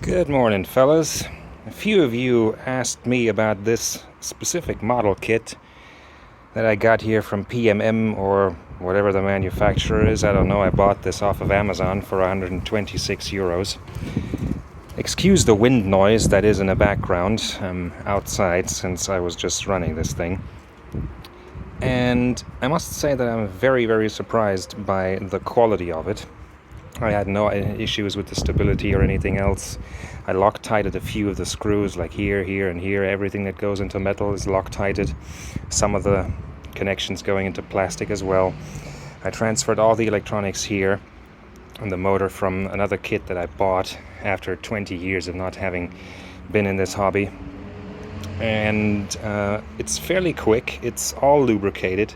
Good morning, fellas. A few of you asked me about this specific model kit that I got here from PMM or whatever the manufacturer is. I don't know. I bought this off of Amazon for 126 euros. Excuse the wind noise that is in the background. I'm outside since I was just running this thing. And I must say that I'm very, very surprised by the quality of it. I had no issues with the stability or anything else. I Loctited a few of the screws, like here, and here. Everything that goes into metal is Loctited. Some of the connections going into plastic as well. I transferred all the electronics here and the motor from another kit that I bought after 20 years of not having been in this hobby. And it's fairly quick. It's all lubricated,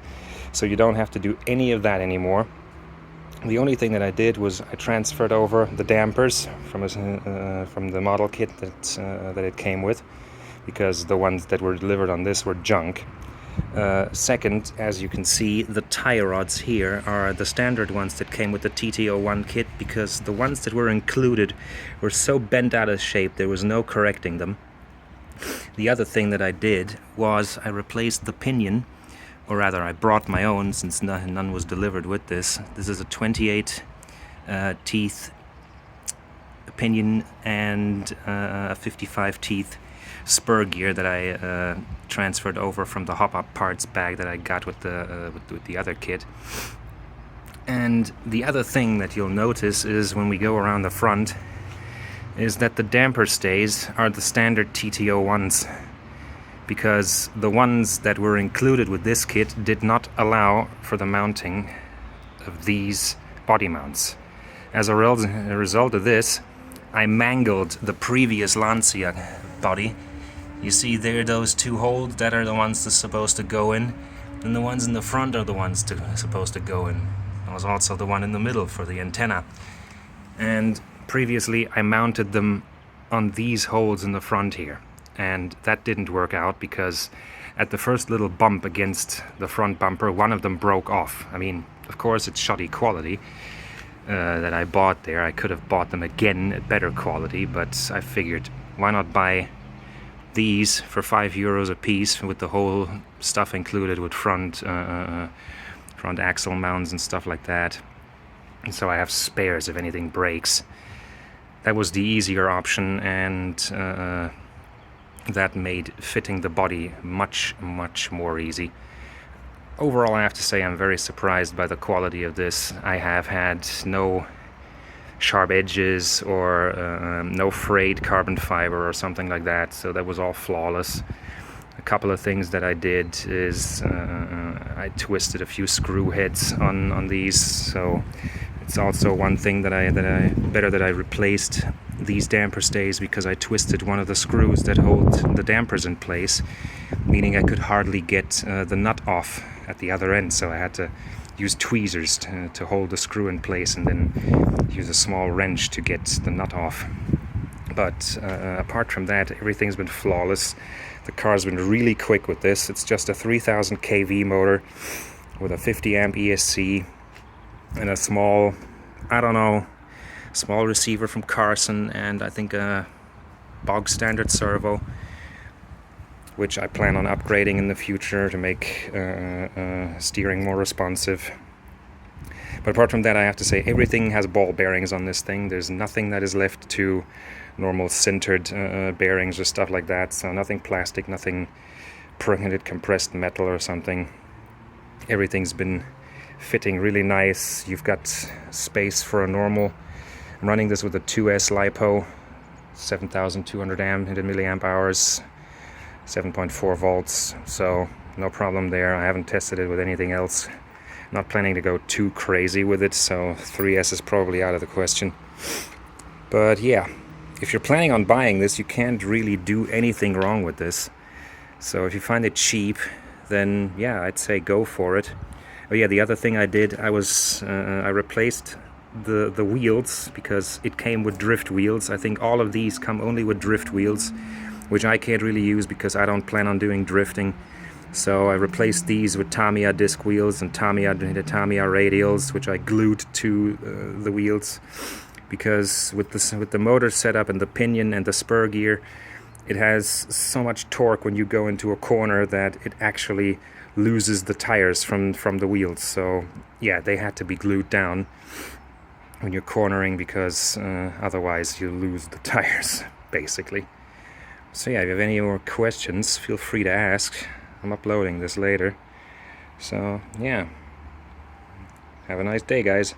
so you don't have to do any of that anymore. The only thing that I did was I transferred over the dampers from the model kit that it came with, because the ones that were delivered on this were junk. Second, as you can see, the tie rods here are the standard ones that came with the TT-01 kit, because the ones that were included were so bent out of shape there was no correcting them. The other thing that I did was I replaced the pinion, or rather I brought my own since none was delivered with this. This is a 28 teeth pinion and a 55 teeth spur gear that I transferred over from the hop-up parts bag that I got with the other kit. And the other thing that you'll notice is when we go around the front is that the damper stays are the standard TT-01s, because the ones that were included with this kit did not allow for the mounting of these body mounts. As a result of this, I mangled the previous Lancia body. You see there, those two holes, that are the ones that's supposed to go in, and the ones in the front are the ones supposed to go in. There was also the one in the middle for the antenna. And previously I mounted them on these holes in the front here. And that didn't work out, because at the first little bump against the front bumper, one of them broke off. I mean, of course it's shoddy quality that I bought there. I could have bought them again at better quality, but I figured why not buy these for €5 a piece with the whole stuff included, with front axle mounts and stuff like that. And so I have spares if anything breaks. That was the easier option, and that made fitting the body much more easy. Overall, I have to say I'm very surprised by the quality of this. I have had no sharp edges or no frayed carbon fiber or something like that, so that was all flawless. A couple of things that I did is I twisted a few screw heads on these, so it's also one thing that I replaced these damper stays, because I twisted one of the screws that hold the dampers in place, meaning I could hardly get the nut off at the other end, so I had to use tweezers to hold the screw in place, and then use a small wrench to get the nut off. But apart from that, everything's been flawless. The car's been really quick with this. It's just a 3000 kV motor with a 50 amp ESC and a small receiver from Carson, and I think a bog standard servo, which I plan on upgrading in the future to make steering more responsive. But apart from that, I have to say everything has ball bearings on this thing. There's nothing that is left to normal sintered bearings or stuff like that, so nothing plastic, nothing printed compressed metal or something. Everything's been fitting really nice. You've got space for a normal. I'm running this with a 2S LiPo, 7,200 milliamp hours, 7.4 volts, so no problem there. I haven't tested it with anything else. Not planning to go too crazy with it, so 3S is probably out of the question. But yeah, if you're planning on buying this, you can't really do anything wrong with this. So if you find it cheap, then yeah, I'd say go for it. Oh yeah, the other thing I did, I replaced the wheels, because it came with drift wheels. I think all of these come only with drift wheels, which I can't really use because I don't plan on doing drifting. So I replaced these with Tamiya disc wheels and Tamiya radials, which I glued to the wheels. because with the motor setup and the pinion and the spur gear, it has so much torque when you go into a corner that it actually loses the tires from the wheels. So yeah, they had to be glued down when you're cornering, because otherwise you lose the tires basically. So yeah, if you have any more questions, feel free to ask. I'm uploading this later. So yeah, have a nice day, guys.